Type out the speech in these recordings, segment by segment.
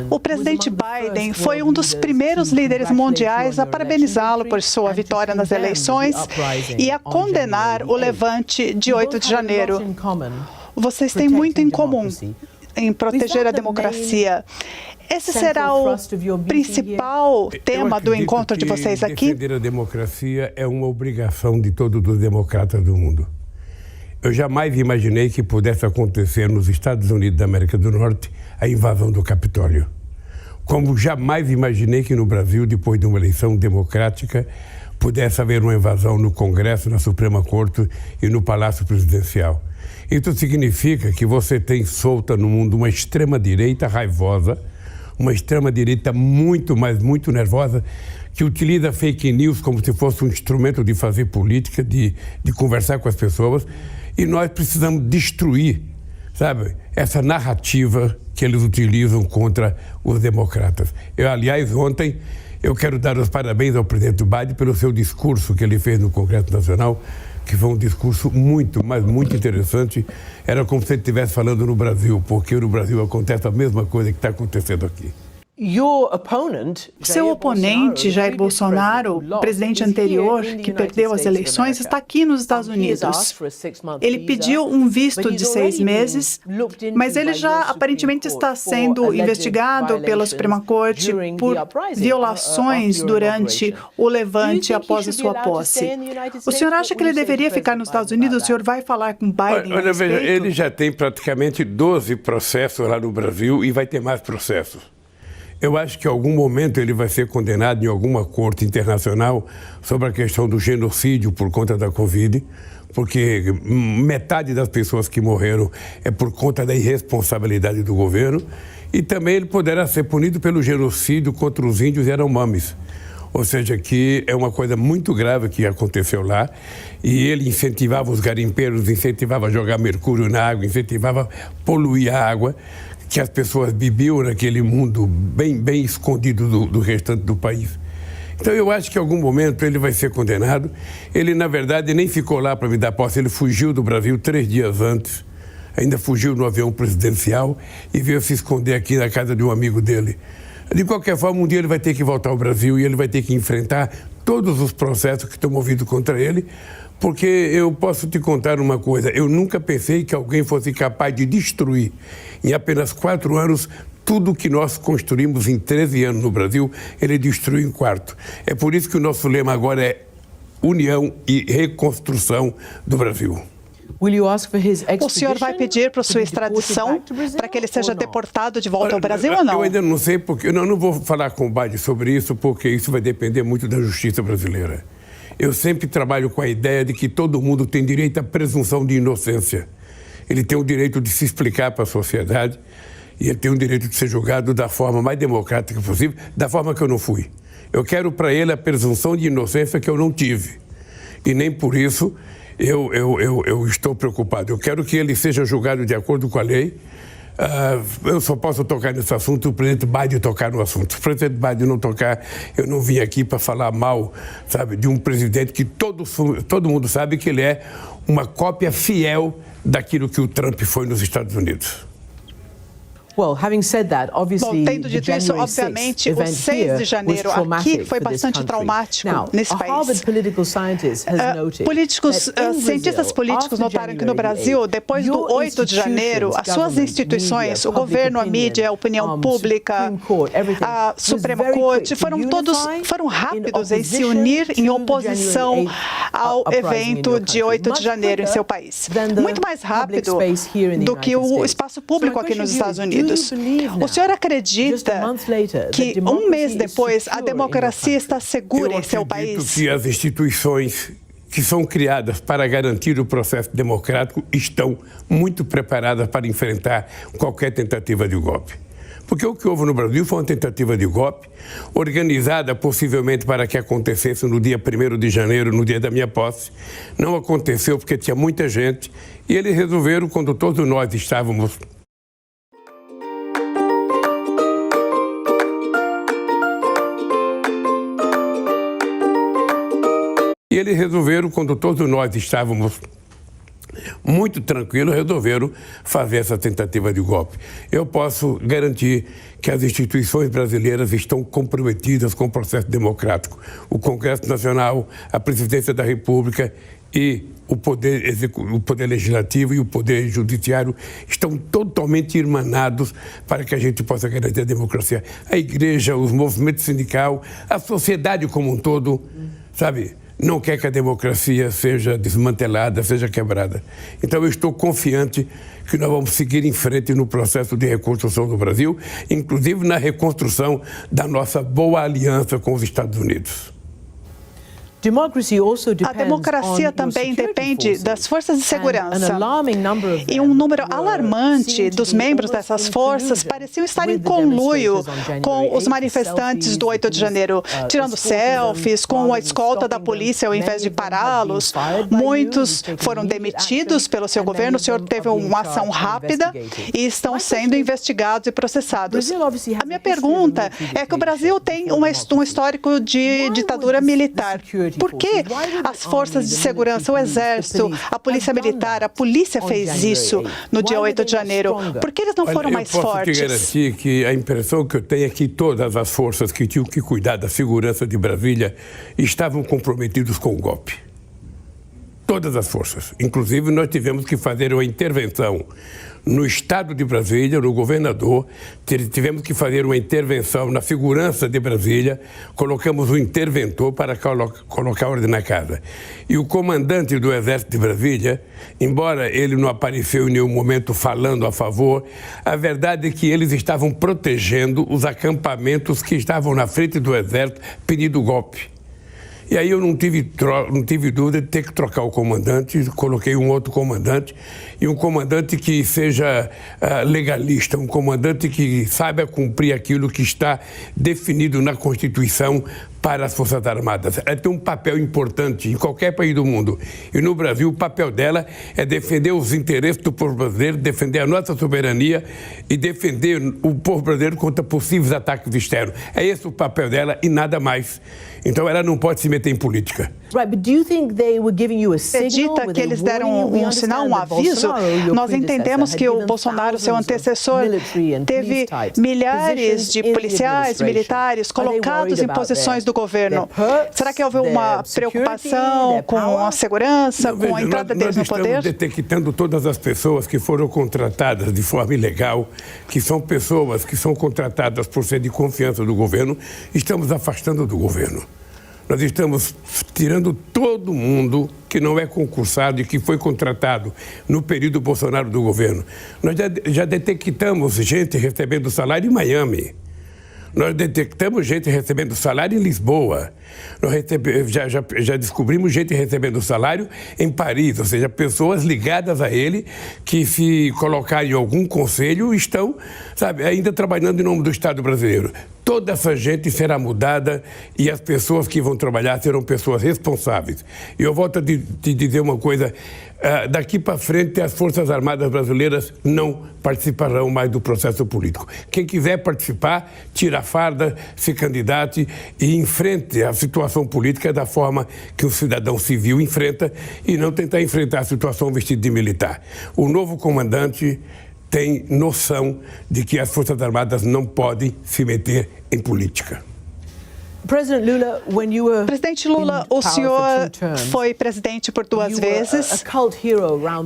O presidente Biden foi um dos primeiros líderes mundiais a parabenizá-lo por sua vitória nas eleições e a condenar o levante de 8 de janeiro. Vocês têm muito em comum em proteger a democracia. Esse será o principal tema do encontro de vocês aqui? Defender a democracia é uma obrigação de todos os democratas do mundo. Eu jamais imaginei que pudesse acontecer nos Estados Unidos da América do Norte a invasão do Capitólio. Como jamais imaginei que no Brasil, depois de uma eleição democrática, pudesse haver uma invasão no Congresso, na Suprema Corte e no Palácio Presidencial. Isso significa que você tem solta no mundo uma extrema-direita raivosa, uma extrema-direita muito nervosa, que utiliza fake news como se fosse um instrumento de fazer política, de conversar com as pessoas. E nós precisamos destruir, sabe, essa narrativa que eles utilizam contra os democratas. Aliás, ontem, eu quero dar os parabéns ao presidente Biden pelo seu discurso que ele fez no Congresso Nacional, que foi um discurso muito interessante. Era como se ele estivesse falando no Brasil, porque no Brasil acontece a mesma coisa que está acontecendo aqui. Seu oponente, Jair Bolsonaro, o presidente anterior, que perdeu as eleições, está aqui nos Estados Unidos. Ele pediu um visto de 6 meses, mas ele já aparentemente está sendo investigado pela Suprema Corte por violações durante o levante após a sua posse. O senhor acha que ele deveria ficar nos Estados Unidos? O senhor vai falar com Biden? Olha, veja, ele já tem praticamente 12 processos lá no Brasil e vai ter mais processos. Eu acho que em algum momento ele vai ser condenado em alguma corte internacional sobre a questão do genocídio por conta da Covid, porque metade das pessoas que morreram é por conta da irresponsabilidade do governo, e também ele poderá ser punido pelo genocídio contra os índios Yanomamis. Ou seja, que é uma coisa muito grave que aconteceu lá, e ele incentivava os garimpeiros, incentivava a jogar mercúrio na água, incentivava a poluir a água, que as pessoas bebiam naquele mundo bem escondido do restante do país. Então eu acho que em algum momento ele vai ser condenado. Ele, na verdade, nem ficou lá para me dar posse, ele fugiu do Brasil 3 dias antes, ainda fugiu no avião presidencial e veio se esconder aqui na casa de um amigo dele. De qualquer forma, um dia ele vai ter que voltar ao Brasil e ele vai ter que enfrentar todos os processos que estão movidos contra ele, porque eu posso te contar uma coisa, eu nunca pensei que alguém fosse capaz de destruir em apenas 4 anos tudo que nós construímos em 13 anos no Brasil, ele destruiu em 4. É por isso que o nosso lema agora é união e reconstrução do Brasil. O senhor vai pedir para sua extradição para que ele seja deportado de volta ao Brasil ou não? Eu ainda não sei, porque eu não vou falar com o Biden sobre isso, porque isso vai depender muito da justiça brasileira. Eu sempre trabalho com a ideia de que todo mundo tem direito à presunção de inocência. Ele tem o direito de se explicar para a sociedade e ele tem o direito de ser julgado da forma mais democrática possível, da forma que eu não fui. Eu quero para ele a presunção de inocência que eu não tive. E nem por isso eu estou preocupado. Eu quero que ele seja julgado de acordo com a lei. Eu só posso tocar nesse assunto, o presidente Biden tocar no assunto. Se o presidente Biden não tocar, eu não vim aqui para falar mal, sabe, de um presidente que todo mundo sabe que ele é uma cópia fiel daquilo que o Trump foi nos Estados Unidos. Bom, tendo dito isso, obviamente, o 6 de janeiro aqui foi bastante traumático nesse país. Cientistas políticos notaram que no Brasil, depois do 8 de janeiro, as suas instituições, o governo, a mídia, a opinião pública, a Suprema Corte, foram rápidos em se unir em oposição ao evento de 8 de janeiro em seu país. Muito mais rápido do que o espaço público aqui nos Estados Unidos. O senhor acredita que um mês depois a democracia está segura em seu país? Eu acredito que as instituições que são criadas para garantir o processo democrático estão muito preparadas para enfrentar qualquer tentativa de golpe. Porque o que houve no Brasil foi uma tentativa de golpe, organizada possivelmente para que acontecesse no dia 1º de janeiro, no dia da minha posse. Não aconteceu porque tinha muita gente e eles resolveram, quando todos nós estávamos quando todos nós estávamos muito tranquilos, resolveram fazer essa tentativa de golpe. Eu posso garantir que as instituições brasileiras estão comprometidas com o processo democrático. O Congresso Nacional, a Presidência da República e o Poder Legislativo e o Poder Judiciário estão totalmente irmanados para que a gente possa garantir a democracia. A igreja, os movimentos sindicais, a sociedade como um todo, sabe, não quer que a democracia seja desmantelada, seja quebrada. Então eu estou confiante que nós vamos seguir em frente no processo de reconstrução do Brasil, inclusive na reconstrução da nossa boa aliança com os Estados Unidos. A democracia também depende das forças de segurança. E um número alarmante dos membros dessas forças pareciam estar em conluio com os manifestantes do 8 de janeiro, tirando selfies com a escolta da polícia ao invés de pará-los. Muitos foram demitidos pelo seu governo. O senhor teve uma ação rápida e estão sendo investigados e processados. A minha pergunta é que o Brasil tem um histórico de ditadura militar. Por que as forças de segurança, o Exército, a Polícia Militar, a polícia fez isso no dia 8 de janeiro? Por que eles não foram mais fortes? Eu posso te garantir que a impressão que eu tenho é que todas as forças que tinham que cuidar da segurança de Brasília estavam comprometidos com o golpe. Todas as forças. Inclusive, nós tivemos que fazer uma intervenção no Estado de Brasília, no governador, tivemos que fazer uma intervenção na segurança de Brasília, colocamos um interventor para colocar ordem na casa. E o comandante do Exército de Brasília, embora ele não apareceu em nenhum momento falando a favor, a verdade é que eles estavam protegendo os acampamentos que estavam na frente do Exército pedindo golpe. E aí eu não tive dúvida de ter que trocar o comandante, coloquei um outro comandante, e um comandante que seja legalista, um comandante que saiba cumprir aquilo que está definido na Constituição para as Forças Armadas. Ela tem um papel importante em qualquer país do mundo. E no Brasil, o papel dela é defender os interesses do povo brasileiro, defender a nossa soberania e defender o povo brasileiro contra possíveis ataques externos. É esse o papel dela e nada mais. Então, ela não pode se meter em política. Acredita que eles deram um sinal, um aviso? Nós entendemos que o Bolsonaro, seu antecessor, teve milhares de policiais, militares colocados em posições do governo. Será que houve uma preocupação com a segurança, com a entrada deles no poder? Nós estamos detectando todas as pessoas que foram contratadas de forma ilegal, que são pessoas que são contratadas por ser de confiança do governo, estamos afastando do governo. Nós estamos tirando todo mundo que não é concursado e que foi contratado no período Bolsonaro do governo. Nós já detectamos gente recebendo salário em Miami. Nós detectamos gente recebendo salário em Lisboa. Nós já descobrimos gente recebendo salário em Paris, ou seja, pessoas ligadas a ele que, se colocarem em algum conselho, estão, sabe, ainda trabalhando em nome do Estado brasileiro. Toda essa gente será mudada e as pessoas que vão trabalhar serão pessoas responsáveis. E eu volto a te dizer uma coisa, daqui para frente as Forças Armadas brasileiras não participarão mais do processo político. Quem quiser participar, tira a farda, se candidate e enfrente a situação política da forma que um cidadão civil enfrenta e não tentar enfrentar a situação vestido de militar. O novo comandante tem noção de que as Forças Armadas não podem se meter em política. Presidente Lula, o senhor foi presidente por 2 vezes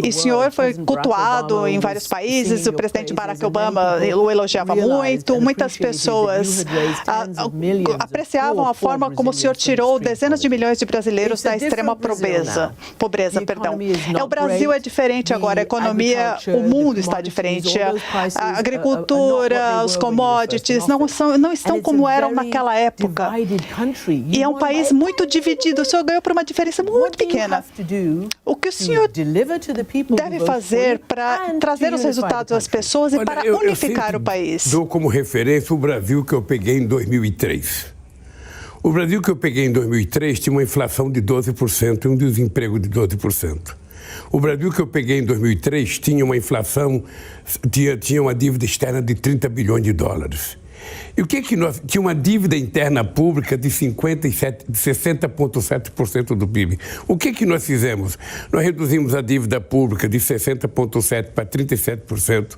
e o senhor foi cultuado em vários países. O presidente Barack Obama o elogiava muito. Muitas pessoas apreciavam a forma como o senhor tirou dezenas de milhões de brasileiros da extrema pobreza. O Brasil é diferente agora, a economia, o mundo está diferente. A agricultura, os commodities não estão como eram naquela época. E é um país muito dividido. O senhor ganhou por uma diferença muito pequena. O que o senhor deve fazer para trazer os resultados às pessoas e para unificar o país? Dou como referência o Brasil que eu peguei em 2003. O Brasil que eu peguei em 2003 tinha uma inflação de 12% e um desemprego de 12%. O Brasil que eu peguei em 2003 tinha uma inflação, tinha uma dívida externa de 30 bilhões de dólares. E o que nós... Tinha uma dívida interna pública de 60,7% do PIB. O que nós fizemos? Nós reduzimos a dívida pública de 60,7% para 37%.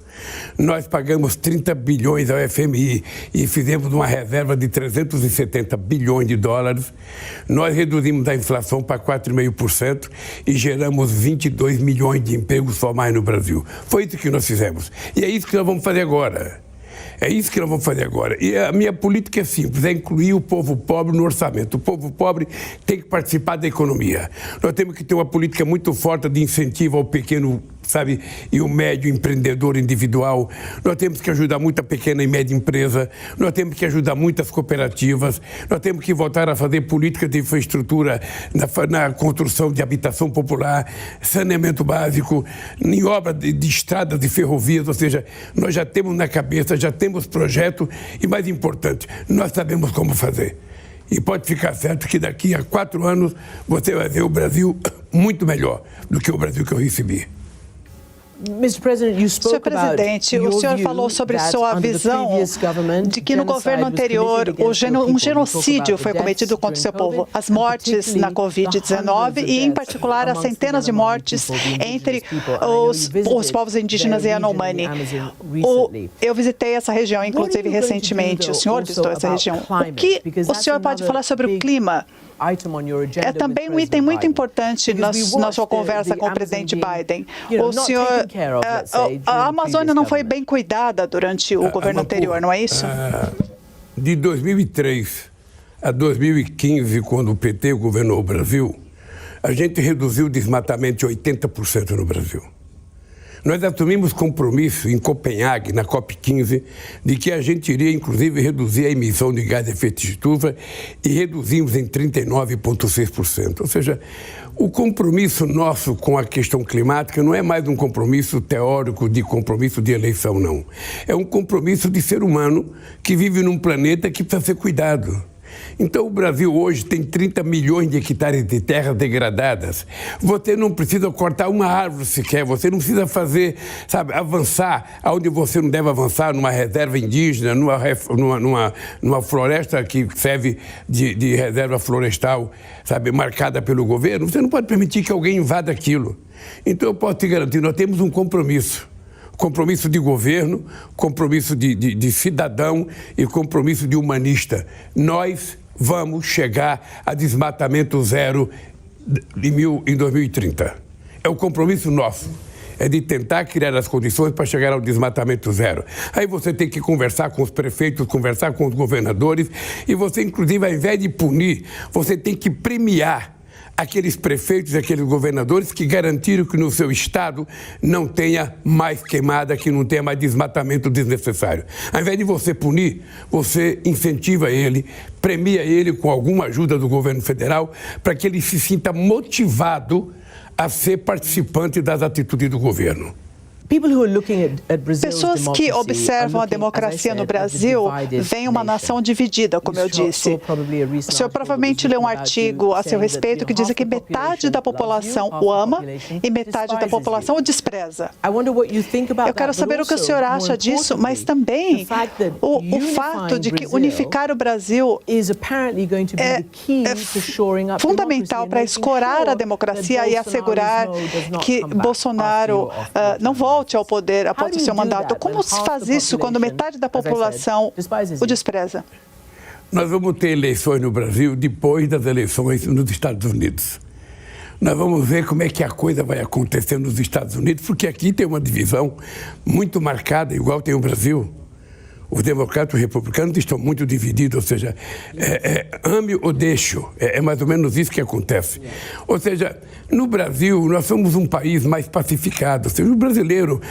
Nós pagamos 30 bilhões ao FMI e fizemos uma reserva de 370 bilhões de dólares. Nós reduzimos a inflação para 4,5% e geramos 22 milhões de empregos formais no Brasil. Foi isso que nós fizemos. E é isso que nós vamos fazer agora. É isso que nós vamos fazer agora. E a minha política é simples, é incluir o povo pobre no orçamento. O povo pobre tem que participar da economia. Nós temos que ter uma política muito forte de incentivo ao pequeno, sabe, e o médio empreendedor individual. Nós temos que ajudar muito a pequena e média empresa. Nós temos que ajudar muitas cooperativas. Nós temos que voltar a fazer políticas de infraestrutura na construção de habitação popular, saneamento básico, em obra de estradas e ferrovias. Ou seja, nós já temos na cabeça, já temos projeto e, mais importante, nós sabemos como fazer. E pode ficar certo que daqui a 4 anos você vai ver o Brasil muito melhor do que o Brasil que eu recebi. Senhor Presidente, o senhor falou sobre sua visão de que no governo anterior um genocídio foi cometido contra o seu povo. As mortes na Covid-19 e, em particular, as centenas de mortes entre os povos indígenas e Yanomami. Eu visitei essa região, inclusive, recentemente. O senhor visitou essa região. O que o senhor pode falar sobre o clima? É também um item muito importante na sua conversa com o presidente Biden. O senhor, a Amazônia não foi bem cuidada durante o governo anterior, não é isso? De 2003 a 2015, quando o PT governou o Brasil, a gente reduziu o desmatamento de 80% no Brasil. Nós assumimos compromisso em Copenhague, na COP15, de que a gente iria, inclusive, reduzir a emissão de gás de efeito de estufa e reduzimos em 39,6%. Ou seja, o compromisso nosso com a questão climática não é mais um compromisso teórico de compromisso de eleição, não. É um compromisso de ser humano que vive num planeta que precisa ser cuidado. Então, o Brasil hoje tem 30 milhões de hectares de terras degradadas. Você não precisa cortar uma árvore sequer, você não precisa fazer, sabe, avançar onde você não deve avançar, numa reserva indígena, numa floresta que serve de reserva florestal, sabe, marcada pelo governo. Você não pode permitir que alguém invada aquilo. Então, eu posso te garantir, nós temos um compromisso. Compromisso de governo, compromisso de cidadão e compromisso de humanista. Nós vamos chegar a desmatamento zero em 2030. É o compromisso nosso. É de tentar criar as condições para chegar ao desmatamento zero. Aí você tem que conversar com os prefeitos, conversar com os governadores e você, inclusive, ao invés de punir, você tem que premiar aqueles prefeitos e aqueles governadores que garantiram que no seu estado não tenha mais queimada, que não tenha mais desmatamento desnecessário. Ao invés de você punir, você incentiva ele, premia ele com alguma ajuda do governo federal para que ele se sinta motivado a ser participante das atitudes do governo. Pessoas que observam a democracia no Brasil veem uma nação dividida, como eu disse. O senhor provavelmente leu um artigo a seu respeito que diz que metade da população o ama e metade da população o despreza. Eu quero saber o que o senhor acha disso, mas também o fato de que unificar o Brasil é fundamental para escorar a democracia e assegurar que Bolsonaro não volte ao poder após o seu mandato. Como se faz isso quando metade da população o despreza? Nós vamos ter eleições no Brasil depois das eleições nos Estados Unidos. Nós vamos ver como é que a coisa vai acontecer nos Estados Unidos, porque aqui tem uma divisão muito marcada, igual tem o Brasil. Os democratas e os republicanos estão muito divididos, ou seja, ame ou deixe. É mais ou menos isso que acontece. Ou seja, no Brasil, nós somos um país mais pacificado. Ou seja, o brasileiro,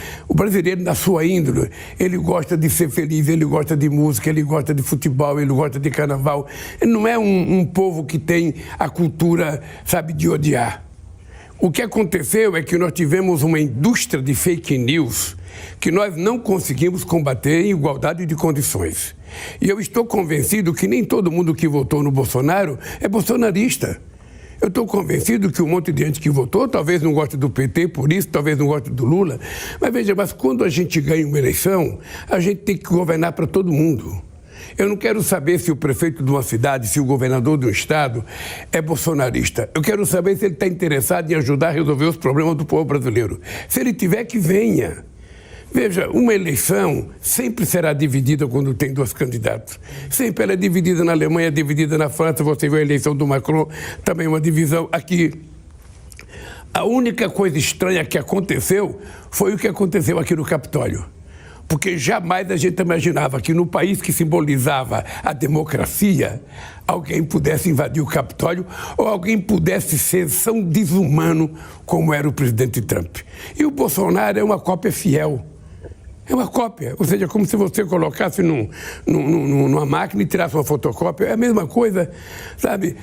na sua índole, ele gosta de ser feliz, ele gosta de música, ele gosta de futebol, ele gosta de carnaval. Ele não é um povo que tem a cultura, sabe, de odiar. O que aconteceu é que nós tivemos uma indústria de fake news que nós não conseguimos combater em igualdade de condições. E eu estou convencido que nem todo mundo que votou no Bolsonaro é bolsonarista. Eu estou convencido que um monte de gente que votou talvez não goste do PT por isso, talvez não goste do Lula. Mas veja, quando a gente ganha uma eleição, a gente tem que governar para todo mundo. Eu não quero saber se o prefeito de uma cidade, se o governador de um estado é bolsonarista. Eu quero saber se ele está interessado em ajudar a resolver os problemas do povo brasileiro. Se ele tiver, que venha. Veja, uma eleição sempre será dividida quando tem dois candidatos. Sempre ela é dividida na Alemanha, dividida na França. Você viu a eleição do Macron, também uma divisão aqui. A única coisa estranha que aconteceu foi o que aconteceu aqui no Capitólio. Porque jamais a gente imaginava que no país que simbolizava a democracia, alguém pudesse invadir o Capitólio ou alguém pudesse ser tão desumano como era o presidente Trump. E o Bolsonaro é uma cópia fiel. É uma cópia, ou seja, como se você colocasse numa máquina e tirasse uma fotocópia. É a mesma coisa, sabe?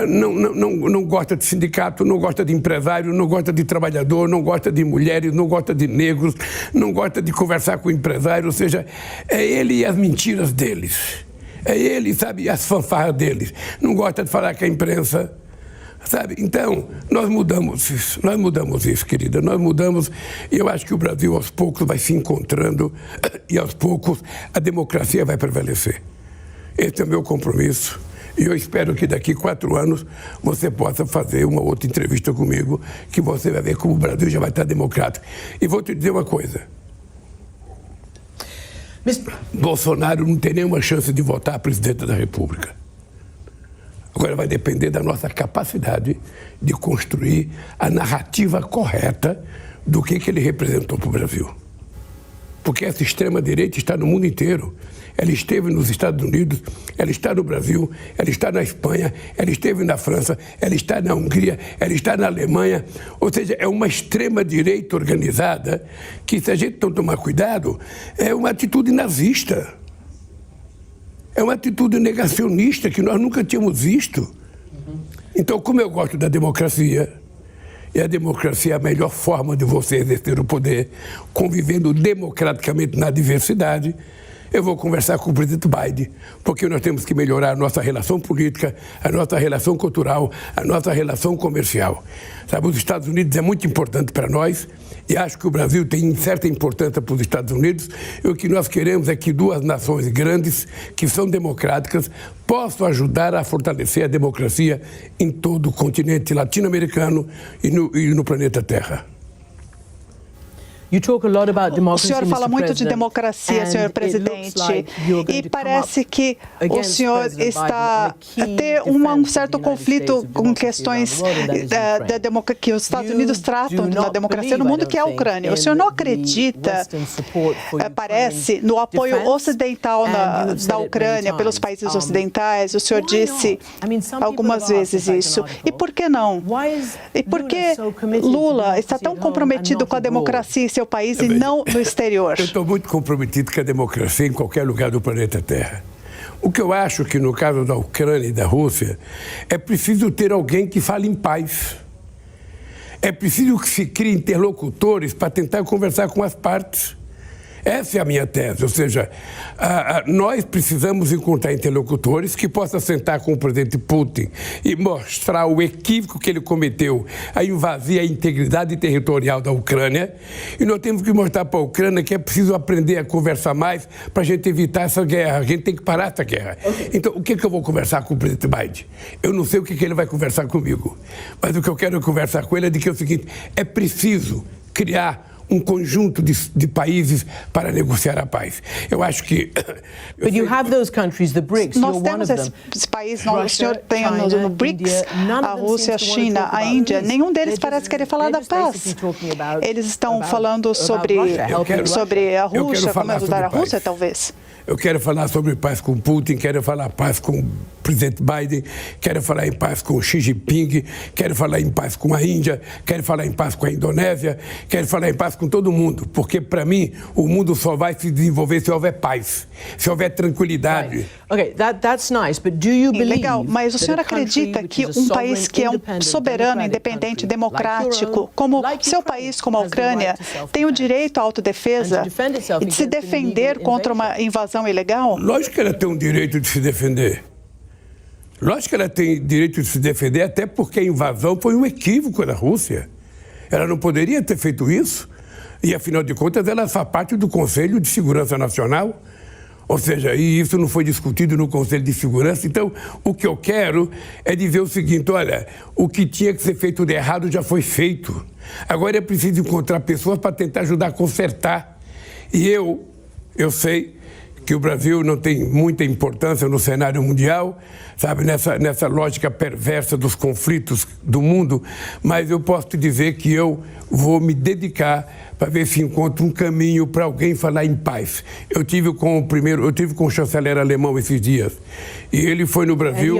Não gosta de sindicato, não gosta de empresário, não gosta de trabalhador, não gosta de mulheres, não gosta de negros, não gosta de conversar com o empresário. Ou seja, é ele e as mentiras deles. É ele, sabe, e as fanfarras deles. Não gosta de falar com a imprensa. Sabe? Então, nós mudamos isso, querida, nós mudamos, e eu acho que o Brasil aos poucos vai se encontrando e aos poucos a democracia vai prevalecer. Esse é o meu compromisso e eu espero que daqui 4 anos você possa fazer uma outra entrevista comigo, que você vai ver como o Brasil já vai estar democrático. E vou te dizer uma coisa, Bolsonaro não tem nenhuma chance de votar presidente da República. Agora vai depender da nossa capacidade de construir a narrativa correta do que ele representou para o Brasil. Porque essa extrema-direita está no mundo inteiro. Ela esteve nos Estados Unidos, ela está no Brasil, ela está na Espanha, ela esteve na França, ela está na Hungria, ela está na Alemanha. Ou seja, é uma extrema-direita organizada que, se a gente não tomar cuidado, é uma atitude nazista. É uma atitude negacionista que nós nunca tínhamos visto. Então, como eu gosto da democracia, e a democracia é a melhor forma de você exercer o poder, convivendo democraticamente na diversidade, eu vou conversar com o presidente Biden, porque nós temos que melhorar a nossa relação política, a nossa relação cultural, a nossa relação comercial. Sabe, os Estados Unidos é muito importante para nós, e acho que o Brasil tem certa importância para os Estados Unidos, e o que nós queremos é que 2 nações grandes, que são democráticas, possam ajudar a fortalecer a democracia em todo o continente latino-americano e no planeta Terra. O senhor fala muito de democracia, senhor presidente, e parece que o senhor está a ter um certo conflito com questões que os Estados Unidos tratam da democracia no mundo, que é a Ucrânia. O senhor não acredita, parece, no apoio ocidental da Ucrânia pelos países ocidentais? O senhor disse algumas vezes isso. E por que não? E por que Lula está tão comprometido com a democracia em seu país e não no exterior? Eu estou muito comprometido com a democracia em qualquer lugar do planeta Terra. O que eu acho que no caso da Ucrânia e da Rússia é preciso ter alguém que fale em paz. É preciso que se crie interlocutores para tentar conversar com as partes. Essa é a minha tese, ou seja, nós precisamos encontrar interlocutores que possam sentar com o presidente Putin e mostrar o equívoco que ele cometeu a invadir a integridade territorial da Ucrânia, e nós temos que mostrar para a Ucrânia que é preciso aprender a conversar mais para a gente evitar essa guerra, a gente tem que parar essa guerra. Então, o que eu vou conversar com o presidente Biden? Eu não sei o que ele vai conversar comigo, mas o que eu quero conversar com ele é de que é o seguinte, é preciso criar um conjunto de países para negociar a paz. Eu acho que... Nós temos esses países, o senhor tem no BRICS, a Rússia, a China, a Índia, nenhum deles parece querer falar da paz. Eles estão falando sobre a Rússia, como ajudar a Rússia, talvez. Eu quero falar sobre paz com Putin, quero falar paz com o presidente Biden, quero falar em paz com Xi Jinping, quero falar em paz com a Índia, quero falar em paz com a Indonésia, quero falar em paz com todo mundo, porque para mim o mundo só vai se desenvolver se houver paz, se houver tranquilidade. Legal, mas o senhor acredita que um país que é soberano, independente, democrático, como seu país, como a Ucrânia, tem o direito à autodefesa e de se defender contra uma invasão ilegal? Lógico que ela tem o direito de se defender. Lógico que ela tem direito de se defender, até porque a invasão foi um equívoco da Rússia. Ela não poderia ter feito isso. E, afinal de contas, ela faz parte do Conselho de Segurança Nacional. Ou seja, e isso não foi discutido no Conselho de Segurança. Então, o que eu quero é dizer o seguinte, olha, o que tinha que ser feito de errado já foi feito. Agora é preciso encontrar pessoas para tentar ajudar a consertar. E eu sei que o Brasil não tem muita importância no cenário mundial, sabe, nessa lógica perversa dos conflitos do mundo, mas eu posso te dizer que eu vou me dedicar para ver se encontro um caminho para alguém falar em paz. Eu tive com o chanceler alemão esses dias, e ele foi no Brasil...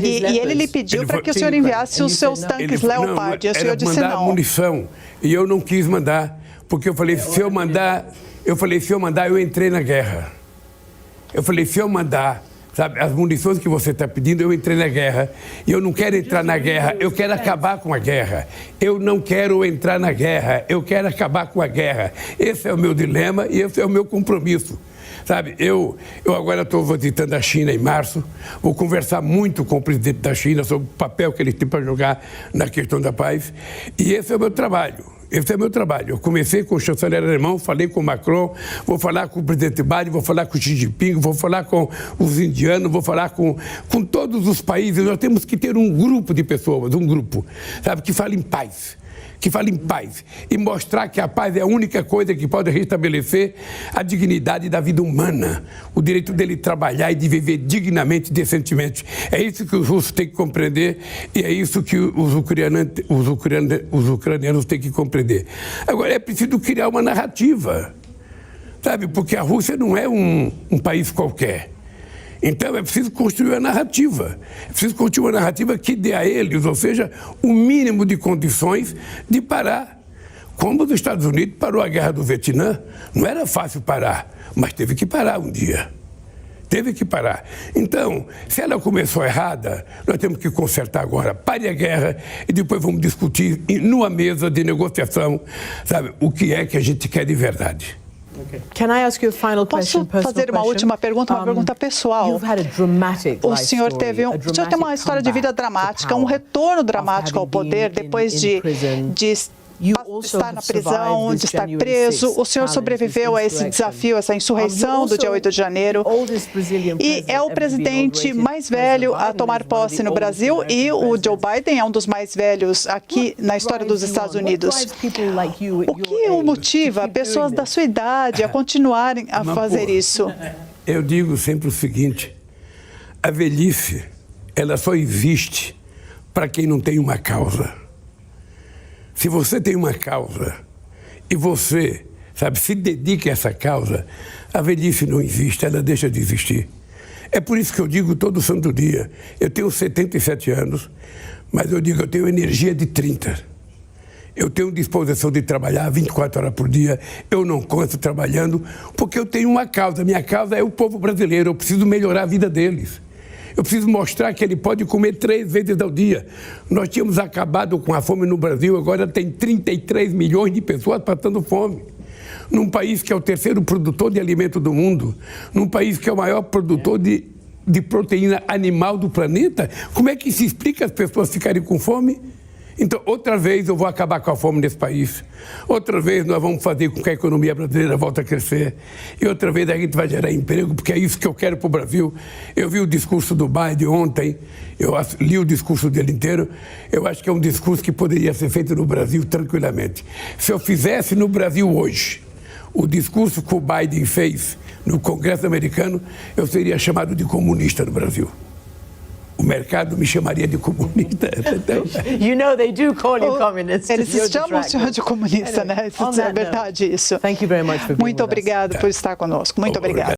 E ele lhe pediu para que o senhor enviasse os seus tanques Leopard, e o senhor disse não. Munição, e eu não quis mandar, porque eu falei, se eu mandar, eu entrei na guerra. Eu falei, se eu mandar, sabe, as munições que você está pedindo, eu entrei na guerra. E eu não quero entrar na guerra, eu quero acabar com a guerra. Eu não quero entrar na guerra, eu quero acabar com a guerra. Esse é o meu dilema e esse é o meu compromisso. Sabe, eu agora estou visitando a China em março, vou conversar muito com o presidente da China sobre o papel que ele tem para jogar na questão da paz. E esse é o meu trabalho. Esse é o meu trabalho. Eu comecei com o chanceler alemão, falei com o Macron, vou falar com o presidente Biden, vou falar com o Xi Jinping, vou falar com os indianos, vou falar com todos os países. Nós temos que ter um grupo de pessoas, sabe, que fale em paz. Que fale em paz e mostrar que a paz é a única coisa que pode restabelecer a dignidade da vida humana, o direito dele trabalhar e de viver dignamente, decentemente. É isso que os russos têm que compreender e é isso que os ucranianos têm que compreender. Agora, é preciso criar uma narrativa, sabe? Porque a Rússia não é um país qualquer. Então, é preciso construir uma narrativa. É preciso construir uma narrativa que dê a eles, ou seja, o mínimo de condições de parar. Como os Estados Unidos parou a guerra do Vietnã, não era fácil parar, mas teve que parar um dia. Teve que parar. Então, se ela começou errada, nós temos que consertar agora. Pare a guerra e depois vamos discutir numa mesa de negociação, sabe, o que é que a gente quer de verdade. Posso fazer uma última pergunta, uma pergunta pessoal? O senhor tem uma história de vida dramática, um retorno dramático ao poder depois de estar na prisão, de estar preso. O senhor sobreviveu a esse desafio, essa insurreição do dia 8 de janeiro. E é o presidente mais velho a tomar posse no Brasil e o Joe Biden é um dos mais velhos aqui na história dos Estados Unidos. O que o motiva pessoas da sua idade a continuarem a fazer isso? Eu digo sempre o seguinte, a velhice, ela só existe para quem não tem uma causa. Se você tem uma causa e você, sabe, se dedica a essa causa, a velhice não existe, ela deixa de existir. É por isso que eu digo todo santo dia, eu tenho 77 anos, mas eu digo, eu tenho energia de 30. Eu tenho disposição de trabalhar 24 horas por dia, eu não canso trabalhando, porque eu tenho uma causa, minha causa é o povo brasileiro, eu preciso melhorar a vida deles. Eu preciso mostrar que ele pode comer 3 vezes ao dia. Nós tínhamos acabado com a fome no Brasil, agora tem 33 milhões de pessoas passando fome. Num país que é o terceiro produtor de alimento do mundo, num país que é o maior produtor de proteína animal do planeta, como é que se explica as pessoas ficarem com fome? Então, outra vez eu vou acabar com a fome nesse país. Outra vez nós vamos fazer com que a economia brasileira volte a crescer. E outra vez a gente vai gerar emprego, porque é isso que eu quero para o Brasil. Eu vi o discurso do Biden ontem, eu li o discurso dele inteiro. Eu acho que é um discurso que poderia ser feito no Brasil tranquilamente. Se eu fizesse no Brasil hoje o discurso que o Biden fez no Congresso americano, eu seria chamado de comunista no Brasil. O mercado me chamaria de comunista. You know they do call you communist. Eles chamam o senhor de comunista, né? É verdade isso. Thank you very much for being Muito obrigado por estar conosco. Muito obrigado.